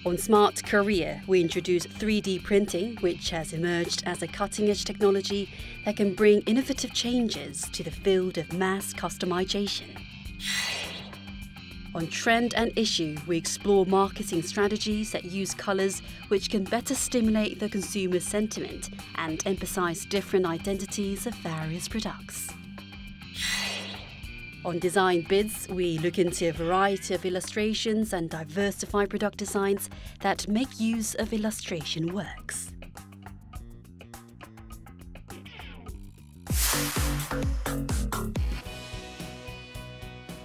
On Smart Korea, we introduce 3D printing, which has emerged as a cutting-edge technology that can bring innovative changes to the field of mass customization. On Trend and Issue, we explore marketing strategies that use colors which can better stimulate the consumer sentiment and emphasize different identities of various products. On Design Bids, we look into a variety of illustrations and diversify product designs that make use of illustration works.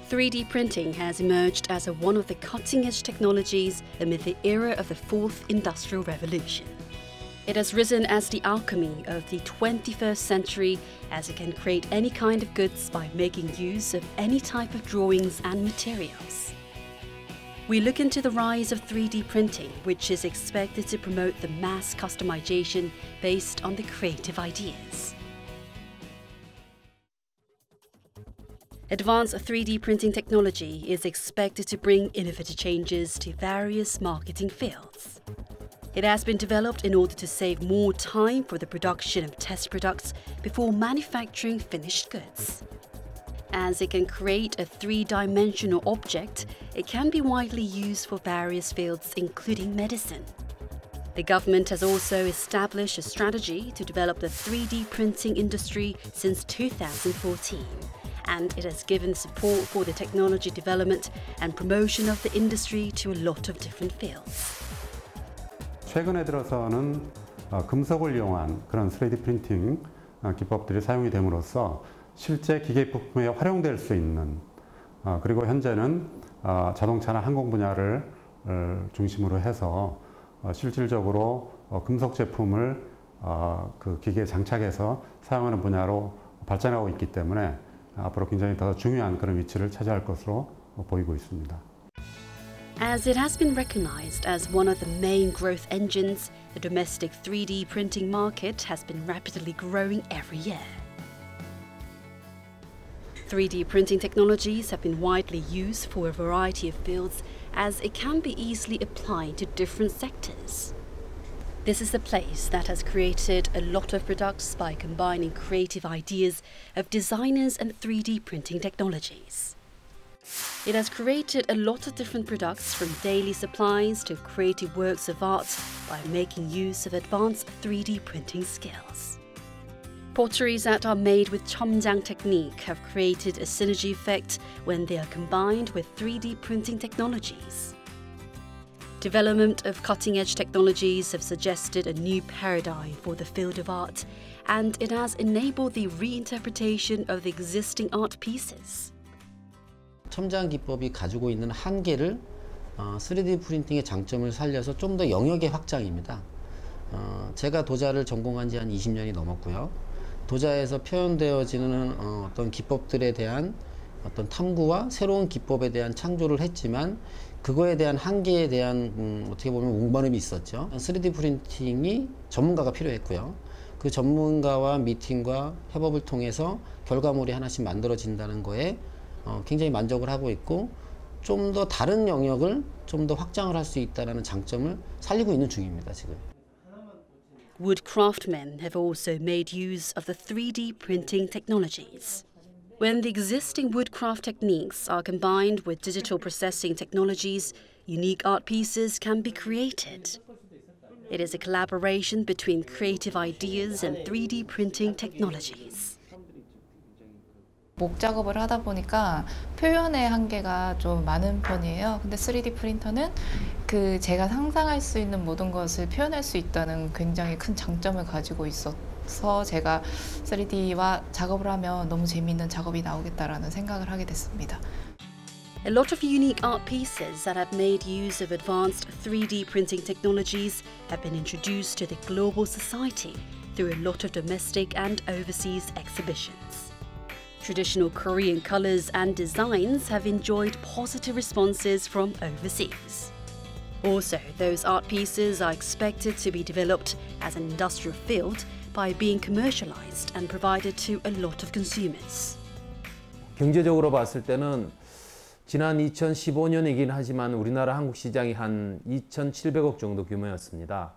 "3D printing has emerged as one of the cutting-edge technologies amid the era of the Fourth Industrial Revolution. It has risen as the alchemy of the 21st century, as it can create any kind of goods by making use of any type of drawings and materials. We look into the rise of 3D printing, which is expected to promote the mass customization based on the creative ideas. Advanced 3D printing technology is expected to bring innovative changes to various marketing fields. It has been developed in order to save more time for the production of test products before manufacturing finished goods. As it can create a three-dimensional object, it can be widely used for various fields, including medicine. The government has also established a strategy to develop the 3D printing industry since 2014, and it has given support for the technology development and promotion of the industry to a lot of different fields. 최근에 들어서는 금속을 이용한 그런 3D 프린팅 기법들이 사용이 됨으로써 실제 기계 부품에 활용될 수 있는, 그리고 현재는 자동차나 항공 분야를 중심으로 해서 실질적으로 금속 제품을 그 기계에 장착해서 사용하는 분야로 발전하고 있기 때문에 앞으로 굉장히 더 중요한 그런 위치를 차지할 것으로 보이고 있습니다. As it has been recognized as one of the main growth engines, the domestic 3D printing market has been rapidly growing every year. 3D printing technologies have been widely used for a variety of fields, as it can be easily applied to different sectors. This is the place that has created a lot of products by combining creative ideas of designers and 3D printing technologies. It has created a lot of different products, from daily supplies to creative works of art, by making use of advanced 3D printing skills. Potteries that are made with Cheomjang technique have created a synergy effect when they are combined with 3D printing technologies. Development of cutting-edge technologies have suggested a new paradigm for the field of art, and it has enabled the reinterpretation of the existing art pieces. 첨장 기법이 가지고 있는 한계를 3D 프린팅의 장점을 살려서 좀 더 영역의 확장입니다. 제가 도자를 전공한 지 한 20년이 넘었고요. 도자에서 표현되어지는 어떤 기법들에 대한 어떤 탐구와 새로운 기법에 대한 창조를 했지만, 그거에 대한 한계에 대한 어떻게 보면 운반음이 있었죠. 3D 프린팅이 전문가가 필요했고요. 그 전문가와 미팅과 협업을 통해서 결과물이 하나씩 만들어진다는 거에 굉장히 만족을 하고 있고, 좀 더 다른 영역을 좀 더 확장을 할 수 있다는 장점을 살리고 있는 중입니다, 지금. Wood craftsmen have also made use of the 3D printing technologies. When the existing woodcraft techniques are combined with digital processing technologies, unique art pieces can be created. It is a collaboration between creative ideas and 3D printing technologies. 목 작업을 하다 보니까 표현의 한계가 좀 많은 편이에요. 근데 3D 프린터는 제가 상상할 수 있는 모든 것을 표현할 수 있다는 굉장히 큰 장점을 가지고 있어서 제가 3D와 작업을 하면 너무 재미있는 작업이 나오겠다라는 생각을 하게 됐습니다. A lot of unique art pieces that have made use of advanced 3D printing technologies have been introduced to the global society through a lot of domestic and overseas exhibitions. Traditional Korean colors and designs have enjoyed positive responses from overseas. Also, those art pieces are expected to be developed as an industrial field by being commercialized and provided to a lot of consumers. 경제적으로 봤을 때는 지난 2015년이긴 하지만 우리나라 한국 시장이 한 2,700억 정도 규모였습니다.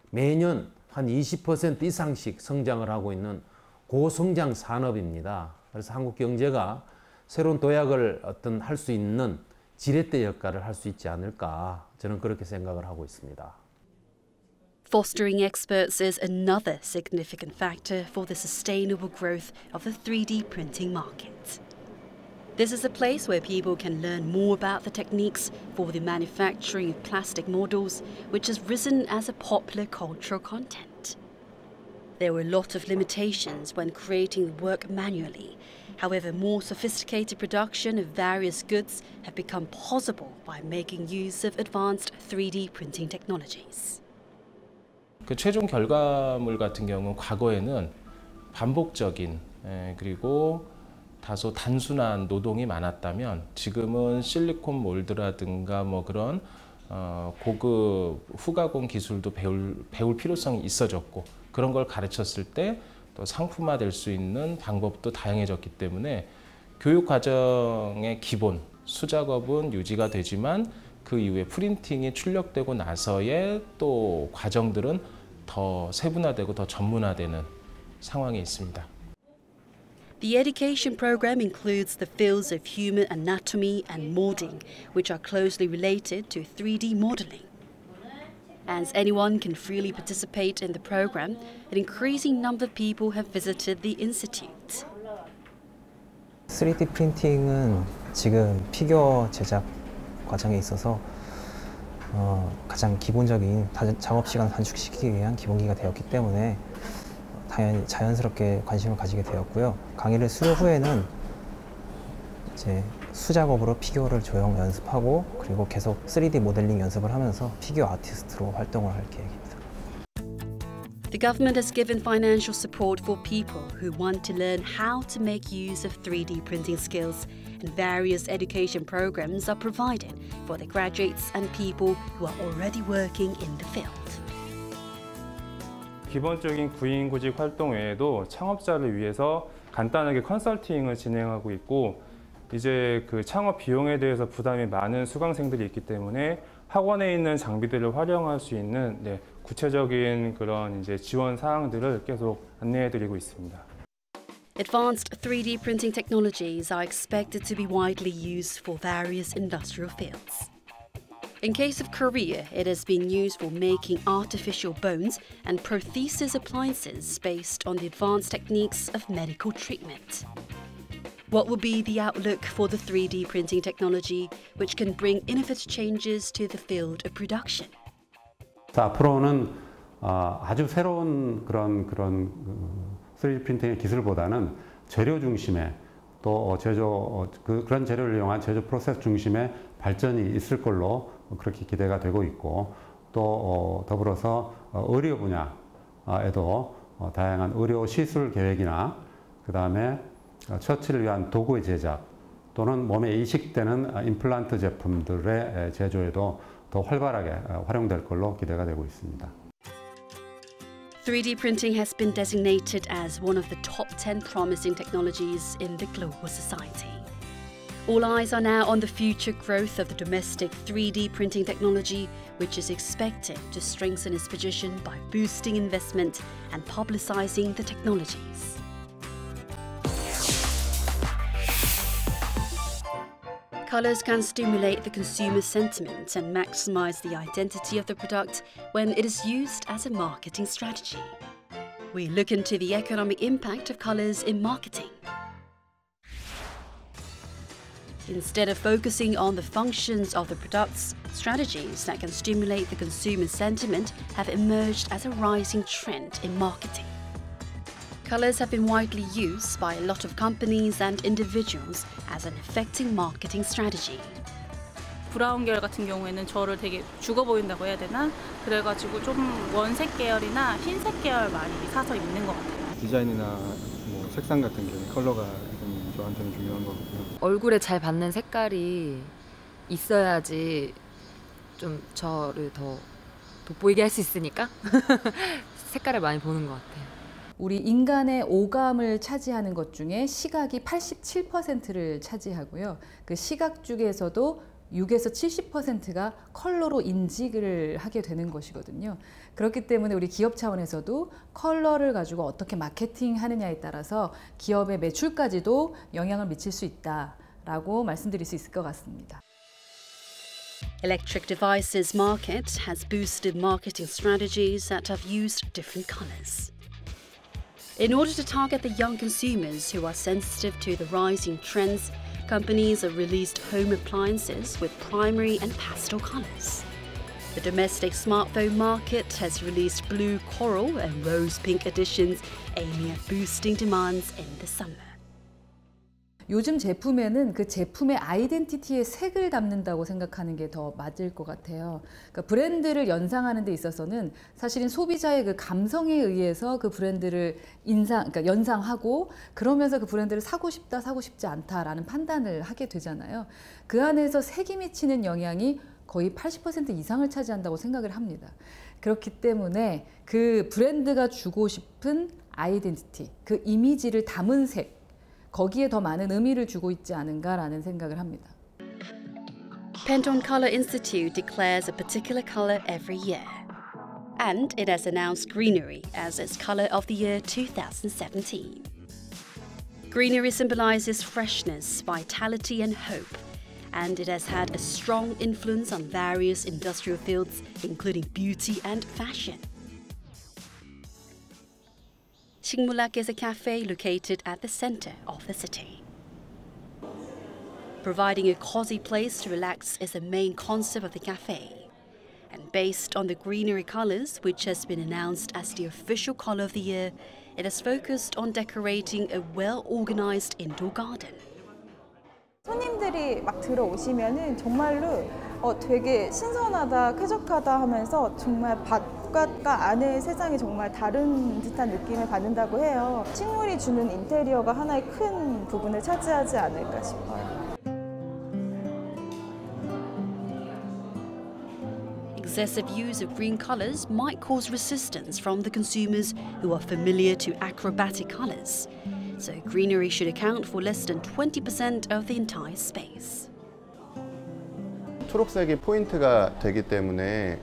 매년 한 20% 이상씩 성장을 하고 있는 고성장 산업입니다. 그래서 한국 경제가 새로운 도약을 할 수 있는 지렛대 역할을 할 수 있지 않을까, 저는 그렇게 생각을 하고 있습니다. Fostering experts is another significant factor for the sustainable growth of the 3D printing market. This is a place where people can learn more about the techniques for the manufacturing of plastic models, which has risen as a popular cultural content. There were a lot of limitations when creating the work manually. However, more sophisticated production of various goods have become possible by making use of advanced 3D printing technologies. 그 최종 결과물 같은 경우는 과거에는 반복적인 그리고 다소 단순한 노동이 많았다면 지금은 실리콘 몰드라든가 뭐 그런 고급 후가공 기술도 배울 필요성이 있어졌고, 그런 걸 가르쳤을 때 또 상품화될 수 있는 방법도 다양해졌기 때문에 교육 과정의 기본 수작업은 유지가 되지만 그 이후에 프린팅이 출력되고 나서의 또 과정들은 더 세분화되고 더 전문화되는 상황에 있습니다. The education program includes the fields of human anatomy and molding, which are closely related to 3D modeling. As anyone can freely participate in the program, an increasing number of people have visited the institute. 3D 프린팅은 지금 피규어 제작 과정에 있어서 가장 기본적인 작업 시간 단축시키기 위한 기본기가 되었기 때문에 당연히 자연스럽게 관심을 가지게 되었고요. 강의를 수료 후에는 이제 수작업으로 피규어를 조형 연습하고 그리고 계속 3D 모델링 연습을 하면서 피규어 아티스트로 활동을 할 계획입니다. The government has given financial support for people who want to learn how to make use of 3D printing skills, and various education programs are provided for the graduates and people who are already working in the field. 기본적인 구인구직 활동 외에도 창업자를 위해서 간단하게 컨설팅을 진행하고 있고, 이제 그 창업 비용에 대해서 부담이 많은 수강생들이 있기 때문에 학원에 있는 장비들을 활용할 수 있는 구체적인 그런 이제 지원 사항들을 계속 안내해드리고 있습니다. Advanced 3D printing technologies are expected to be widely used for various industrial fields. In case of Korea, it has been used for making artificial bones and prosthesis appliances based on the advanced techniques of medical treatment. What will be the outlook for the 3D printing technology, which can bring innovative changes to the field of production? 자, 앞으로는 아주 새로운 그런 3D 프린팅의 기술보다는 재료 중심의 또 그런 재료를 이용한 제조 프로세스 중심의 발전이 있을 걸로 그렇게 기대가 되고 있고, 또 더불어서 의료 분야에도 다양한 의료 시술 계획이나 그 다음에 처치를 위한 도구의 제작 또는 몸에 이식되는 임플란트 제품들의 제조에도 더 활발하게 활용될 걸로 기대가 되고 있습니다. 3D printing has been designated as one of the top 10 promising technologies in the global society. All eyes are now on the future growth of the domestic 3D printing technology, which is expected to strengthen its position by boosting investment and publicizing the technologies. Colors can stimulate the consumer sentiment and maximize the identity of the product when it is used as a marketing strategy. We look into the economic impact of colors in marketing. Instead of focusing on the functions of the products, strategies that can stimulate the consumer sentiment have emerged as a rising trend in marketing. Colors have been widely used by a lot of companies and individuals as an effective marketing strategy. 브라운 계열 같은 경우에는 저를 되게 죽어 보인다고 해야 되나? 그래가지고 좀 원색 계열이나 흰색 계열 많이 사서 입는 것 같아요. 디자인이나 뭐 색상 같은 게 컬러가 좀 저한테는 중요한 것 같고요. 얼굴에 잘 받는 색깔이 있어야지 좀 저를 더 돋보이게 할 수 있으니까 색깔을 많이 보는 것 같아요. 우리 인간의 오감을 차지하는 것 중에 시각이 87%를 차지하고요. 그 시각 중에서도 6에서 70%가 컬러로 인식을 하게 되는 것이거든요. 그렇기 때문에 우리 기업 차원에서도 컬러를 가지고 어떻게 마케팅하느냐에 따라서 기업의 매출까지도 영향을 미칠 수 있다라고 말씀드릴 수 있을 것 같습니다. Electric devices market has boosted marketing strategies that have used different colors. In order to target the young consumers who are sensitive to the rising trends, companies have released home appliances with primary and pastel colors. The domestic smartphone market has released blue coral and rose pink editions aiming at boosting demands in the summer. 요즘 제품에는 그 제품의 아이덴티티의 색을 담는다고 생각하는 게 더 맞을 것 같아요. 그러니까 브랜드를 연상하는 데 있어서는 사실은 소비자의 그 감성에 의해서 그 브랜드를 그러니까 연상하고 그러면서 그 브랜드를 사고 싶다, 사고 싶지 않다라는 판단을 하게 되잖아요. 그 안에서 색이 미치는 영향이 거의 80% 이상을 차지한다고 생각을 합니다. 그렇기 때문에 그 브랜드가 주고 싶은 아이덴티티, 그 이미지를 담은 색, 거기에 더 많은 의미를 주고 있지 않은가라는 생각을 합니다. Pantone Color Institute declares a particular color every year. And it has announced greenery as its color of the year 2017. Greenery symbolizes freshness, vitality and hope. And it has had a strong influence on various industrial fields, including beauty and fashion. Shingmulak is a cafe located at the center of the city. Providing a cozy place to relax is the main concept of the cafe. And based on the greenery colors, which has been announced as the official color of the year, it has focused on decorating a well-organized indoor garden. 손님들이 막 들어오시면은 정말로 되게 신선하다, 쾌적하다 하면서 정말 바깥과 안의 세상이 정말 다른 듯한 느낌을 받는다고 해요. 식물이 주는 인테리어가 하나의 큰 부분을 차지하지 않을까 싶어요. Excessive use of green colors might cause resistance from the consumers who are familiar to acrobatic colors. So greenery should account for less than 20% of the entire space. 초록색이 포인트가 되기 때문에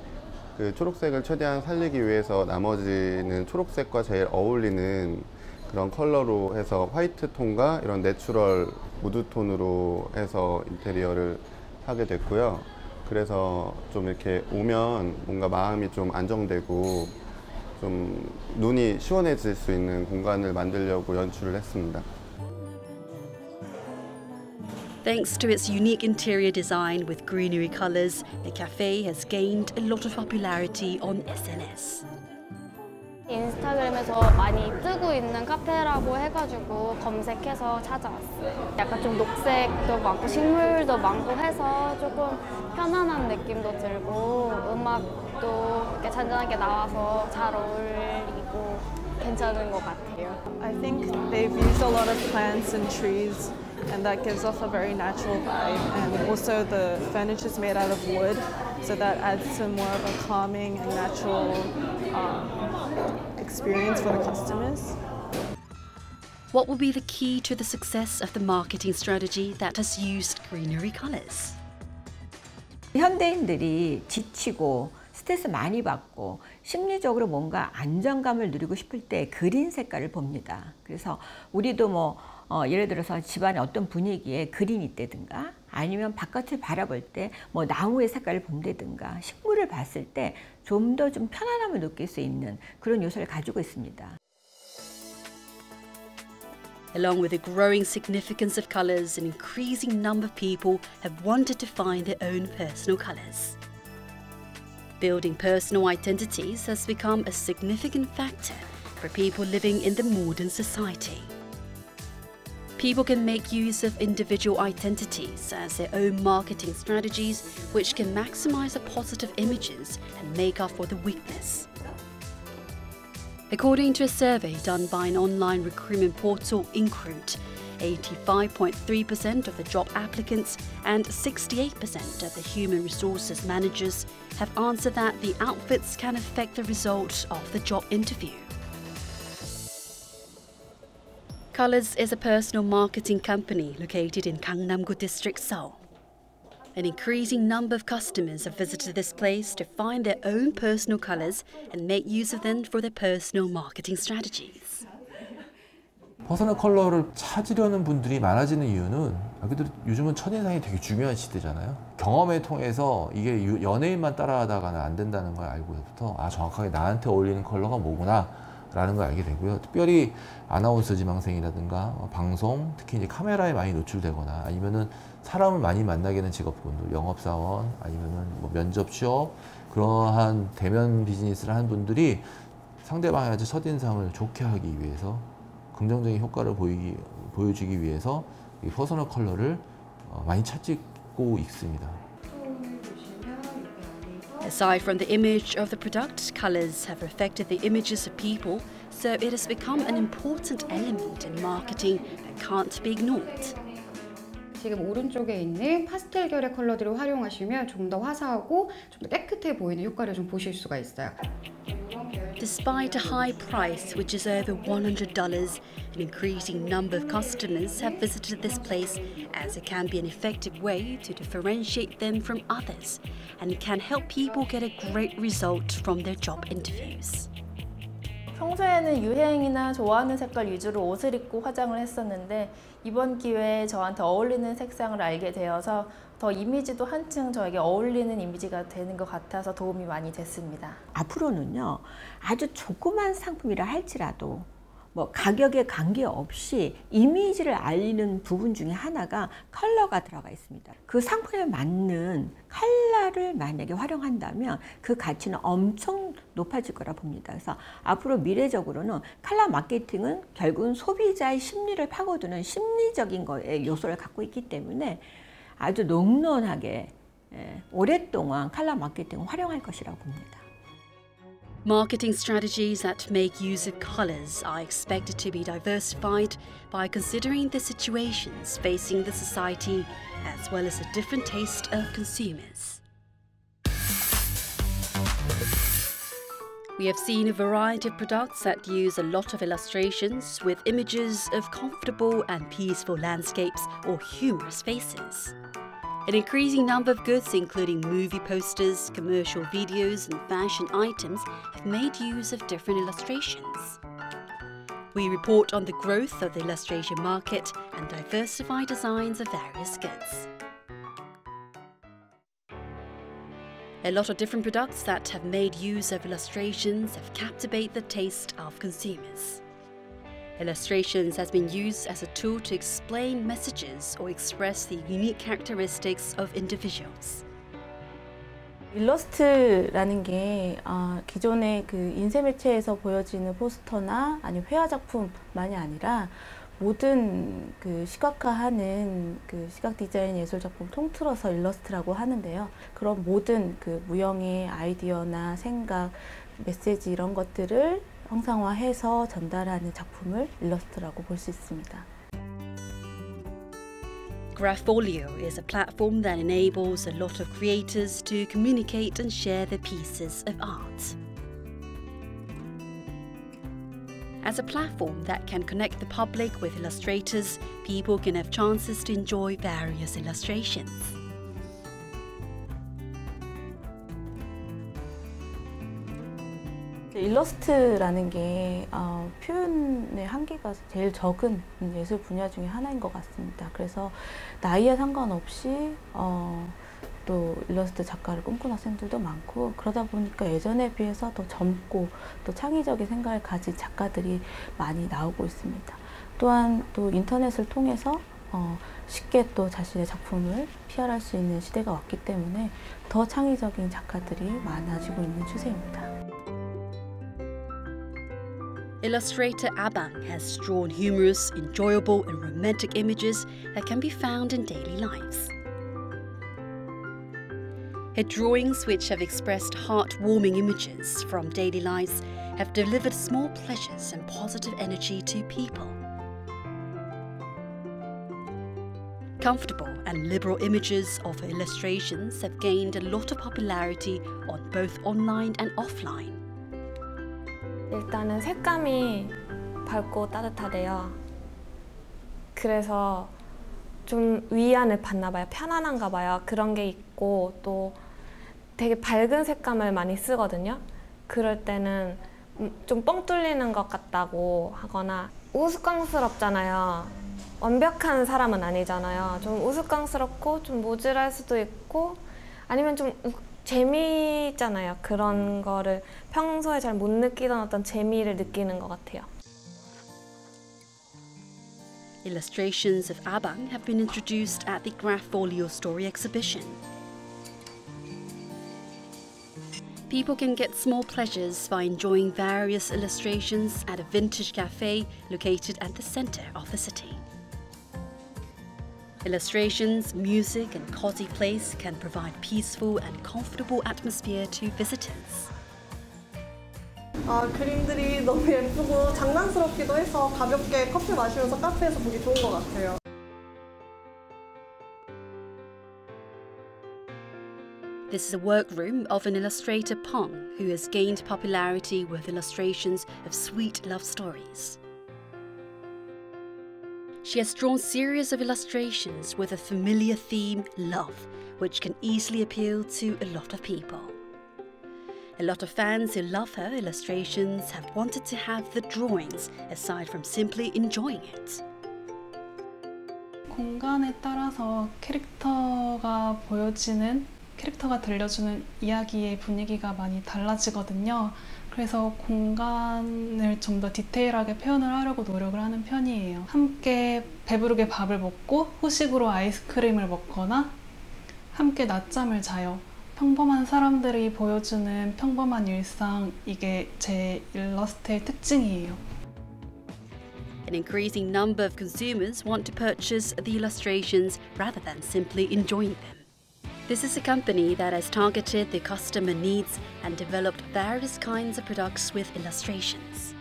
그 초록색을 최대한 살리기 위해서 나머지는 초록색과 제일 어울리는 그런 컬러로 해서 화이트 톤과 이런 내추럴 무드 톤으로 해서 인테리어를 하게 됐고요. 그래서 좀 이렇게 오면 뭔가 마음이 좀 안정되고 좀 눈이 시원해질 수 있는 공간을 만들려고 연출을 했습니다. Thanks to its unique interior design with greenery colors, the cafe has gained a lot of popularity on SNS. 인스타그램에서 많이 뜨고 있는 카페라고 해가지고 검색해서 찾아왔어요. 약간 좀 녹색도 많고 식물도 많고 해서 조금 편안한 느낌도 들고 음악도 이렇게 잔잔하게 나와서 잘 어울리고 괜찮은 것 같아요. I think they've used a lot of plants and trees and that gives off a very natural vibe, and also the furniture is made out of wood, so that adds to more of a calming and natural experience for the customers. What will be the key to the success of the marketing strategy that has used greenery colors? 현대인들이 지치고 스트레스 많이 받고 심리적으로 뭔가 안정감을 누리고 싶을 때 그린 색깔을 봅니다. 그래서 우리도 예를 들어서 집안의 어떤 분위기에 그린이 있다든가 아니면 바깥을 바라볼 때 나무의 색깔을 본다든가 식물을 봤을 때 좀 더 좀 편안함을 느낄 수 있는 그런 요소를 가지고 있습니다. Along with the growing significance of colors, an increasing number of people have wanted to find their own personal colors. Building personal identities has become a significant factor for people living in the modern society. People can make use of individual identities as their own marketing strategies, which can maximize the positive images and make up for the weakness. According to a survey done by an online recruitment portal, Incruit, 85.3% of the job applicants and 68% of the human resources managers have answered that the outfits can affect the result of the job interview. Colors is a personal marketing company located in Gangnam-gu District, Seoul. An increasing number of customers have visited this place to find their own personal colors and make use of them for their personal marketing strategies. 퍼스널 컬러를 찾으려는 분들이 많아지는 이유는 요즘은 첫인상이 되게 중요한 시대잖아요. 경험을 통해서 이게 연예인만 따라하다가는 안 된다는 걸 알고부터 정확하게 나한테 어울리는 컬러가 뭐구나 라는 걸 알게 되고요. 특별히 아나운서 지망생이라든가 방송, 특히 이제 카메라에 많이 노출되거나 아니면은 사람을 많이 만나게 되는 직업군들, 영업사원 아니면은 뭐 면접 취업, 그러한 대면 비즈니스를 하는 분들이 상대방의 아주 첫인상을 좋게 하기 위해서, 긍정적인 효과를 보여주기 위해서 이 퍼스널 컬러를 많이 찾고 있습니다. Aside from the image of the product, colors have affected the images of people, so it has become an important element in marketing that can't be ignored. 지금 오른쪽에 있는 파스텔 결의 컬러들을 활용하시면 좀 더 화사하고 좀 더 깨끗해 보이는 효과를 좀 보실 수가 있어요. Despite a high price, which is over $100, an increasing number of customers have visited this place as it can be an effective way to differentiate them from others and can help people get a great result from their job interviews. 평소에는 유행이나 좋아하는 색깔 위주로 옷을 입고 화장을 했었는데 이번 기회에 저한테 어울리는 색상을 알게 되어서 더 이미지도 한층 저에게 어울리는 이미지가 되는 것 같아서 도움이 많이 됐습니다. 앞으로는요, 아주 조그만 상품이라 할지라도 뭐 가격에 관계없이 이미지를 알리는 부분 중에 하나가 컬러가 들어가 있습니다. 그 상품에 맞는 컬러를 만약에 활용한다면 그 가치는 엄청 높아질 거라 봅니다. 그래서 앞으로 미래적으로는 컬러 마케팅은 결국은 소비자의 심리를 파고드는 심리적인 거에 요소를 갖고 있기 때문에 아주 넉넉하게 오랫동안 컬러 마케팅을 활용할 것이라고 봅니다. Marketing strategies that make use of colors are expected to be diversified by considering the situations facing the society as well as the different taste of consumers. We have seen a variety of products that use a lot of illustrations with images of comfortable and peaceful landscapes or humorous faces. An increasing number of goods, including movie posters, commercial videos, and fashion items, have made use of different illustrations. We report on the growth of the illustration market and diversify designs of various goods. A lot of different products that have made use of illustrations have captivated the taste of consumers. Illustrations has been used as a tool to explain messages or express the unique characteristics of individuals. 일러스트라는 게 기존의 그 인쇄 매체에서 보여지는 포스터나 아니면 회화 작품만이 아니라 모든 그 시각화하는 그 시각 디자인 예술 작품 통틀어서 일러스트라고 하는데요. 그런 모든 그 무형의 아이디어나 생각, 메시지 이런 것들을 형상화해서 전달하는 작품을 일러스트라고 볼 수 있습니다. Graphfolio is a platform that enables a lot of creators to communicate and share their pieces of art. As a platform that can connect the public with illustrators, people can have chances to enjoy various illustrations. 일러스트라는 게 표현의 한계가 제일 적은 예술 분야 중에 하나인 것 같습니다. 그래서 나이에 상관없이 또 일러스트 작가를 꿈꾸는 학생들도 많고 그러다 보니까 예전에 비해서 더 젊고 또 창의적인 생각을 가진 작가들이 많이 나오고 있습니다. 또한 또 인터넷을 통해서 쉽게 또 자신의 작품을 PR할 수 있는 시대가 왔기 때문에 더 창의적인 작가들이 많아지고 있는 추세입니다. Illustrator Abang has drawn humorous, enjoyable and romantic images that can be found in daily lives. Her drawings, which have expressed heartwarming images from daily lives, have delivered small pleasures and positive energy to people. Comfortable and liberal images of her illustrations have gained a lot of popularity on both online and offline. 일단은 색감이 밝고 따뜻하대요. 그래서 좀 위안을 받나 봐요. 편안한가 봐요. 그런 게 있고 또 되게 밝은 색감을 많이 쓰거든요. 그럴 때는 좀 뻥 뚫리는 것 같다고 하거나 우스꽝스럽잖아요. 완벽한 사람은 아니잖아요. 좀 우스꽝스럽고 좀 모질할 수도 있고 아니면 좀 재미있잖아요. 그런 거를 평소에 잘 못 느끼던 어떤 재미를 느끼는 것 같아요. Illustrations of Abang have been introduced at the Grapholio Story exhibition. People can get small pleasures by enjoying various illustrations at a vintage cafe located at the centre of the city. Illustrations, music and cozy place can provide peaceful and comfortable atmosphere to visitors. 그림들이 너무 예쁘고 장난스럽기도 해서 가볍게 커피 마시면서 카페에서 보기 좋은 것 같아요. This is a workroom of an illustrator Pong, who has gained popularity with illustrations of sweet love stories. She has drawn a series of illustrations with a familiar theme, love, which can easily appeal to a lot of people. A lot of fans who love her illustrations have wanted to have the drawings aside from simply enjoying it. 공간에 따라서 캐릭터가 들려주는 이야기의 분위기가 많이 달라지거든요. 그래서 공간을 좀 더 디테일하게 표현을 하려고 노력을 하는 편이에요. 함께 배부르게 밥을 먹고 후식으로 아이스크림을 먹거나 함께 낮잠을 자요. 평범한 사람들이 보여주는 평범한 일상, 이게 제 일러스트의 특징이에요. An increasing number of consumers want to purchase the illustrations rather than simply enjoying them. This is a company that has targeted the customer needs and developed various kinds of products with illustrations.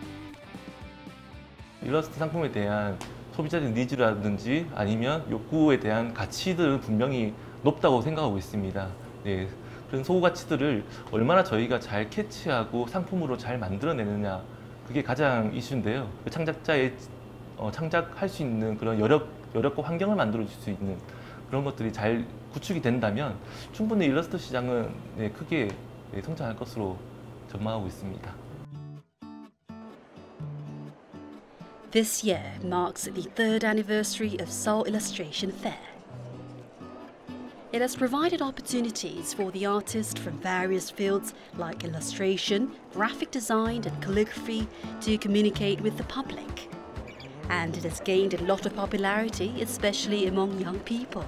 일러스트 상품에 대한 소비자들 니즈라든지 아니면 욕구에 대한 가치들은 분명히 높다고 생각하고 있습니다. 네, 그런 소구 가치들을 얼마나 저희가 잘 캐치하고 상품으로 잘 만들어내느냐, 그게 가장 이슈인데요. 창작자의 창작할 수 있는 그런 여력과 환경을 만들어 줄 수 있는 그런 것들이 잘 구축이 된다면 충분히 일러스트 시장은 크게 성장할 것으로 전망하고 있습니다. This year marks the third anniversary of Seoul Illustration Fair. It has provided opportunities for the artists from various fields like illustration, graphic design and calligraphy to communicate with the public. And it has gained a lot of popularity, especially among young people.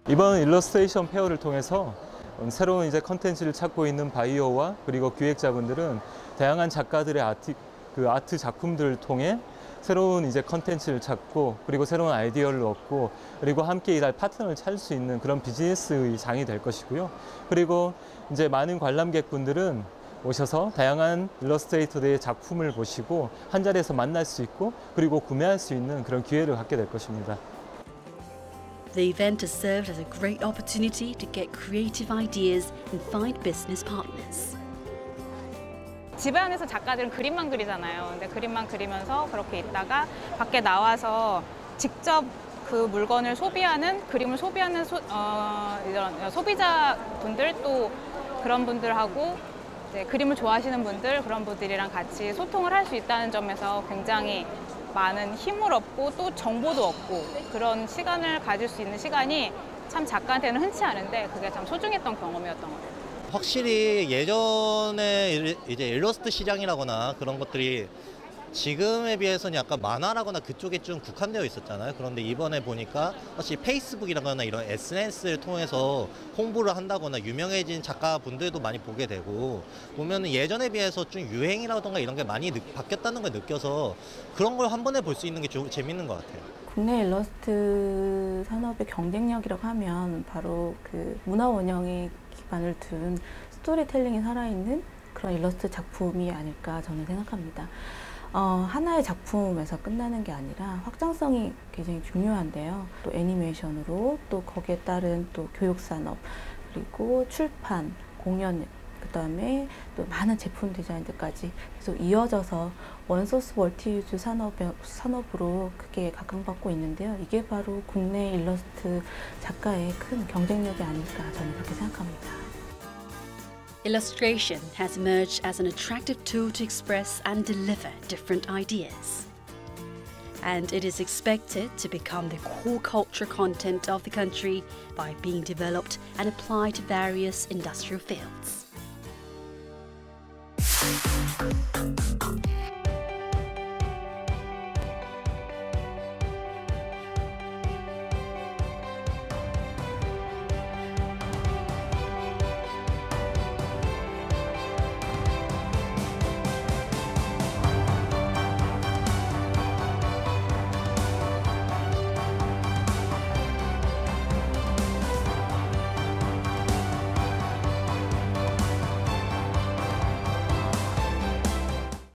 이번 일러스트레이션 페어를 통해서 새로운 컨텐츠를 찾고 있는 바이어와 그리고 기획자분들은 다양한 작가들의 아트 작품들을 통해 새로운 컨텐츠를 찾고 그리고 새로운 아이디어를 얻고 그리고 함께 일할 파트너를 찾을 수 있는 그런 비즈니스의 장이 될 것이고요. 그리고 많은 관람객분들은 오셔서 다양한 일러스트레이터들의 작품을 보시고 한 자리에서 만날 수 있고 그리고 구매할 수 있는 그런 기회를 갖게 될 것입니다. The event has served as a great opportunity to get creative ideas and find business partners. 집안에서 작가들은 그림만 그리잖아요. 근데 그림만 그리면서 그렇게 있다가 밖에 나와서 직접 그 물건을 소비하는, 그림을 소비하는 이런 소비자분들, 또 그런 분들하고 그림을 좋아하시는 분들, 그런 분들이랑 같이 소통을 할 수 있다는 점에서 굉장히 많은 힘을 얻고 또 정보도 얻고 그런 시간을 가질 수 있는 시간이 참 작가한테는 흔치 않은데 그게 참 소중했던 경험이었던 것 같아요. 확실히 예전에 이제 일러스트 시장이라거나 그런 것들이 지금에 비해서는 약간 만화라거나 그쪽에 좀 국한되어 있었잖아요. 그런데 이번에 보니까 사실 페이스북이라거나 이런 SNS를 통해서 홍보를 한다거나 유명해진 작가분들도 많이 보게 되고 보면은 예전에 비해서 좀 유행이라던가 이런 게 많이 바뀌었다는 걸 느껴서 그런 걸 한 번에 볼 수 있는 게 재밌는 것 같아요. 국내 일러스트 산업의 경쟁력이라고 하면 바로 그 문화 원형에 기반을 둔 스토리텔링이 살아있는 그런 일러스트 작품이 아닐까 저는 생각합니다. 하나의 작품에서 끝나는 게 아니라 확장성이 굉장히 중요한데요. 또 애니메이션으로 또 거기에 따른 또 교육산업 그리고 출판, 공연 그다음에 또 많은 제품 디자인들까지 계속 이어져서 원소스 멀티유즈 산업으로 크게 각광받고 있는데요. 이게 바로 국내 일러스트 작가의 큰 경쟁력이 아닐까 저는 그렇게 생각합니다. Illustration has emerged as an attractive tool to express and deliver different ideas. And it is expected to become the core culture content of the country by being developed and applied to various industrial fields.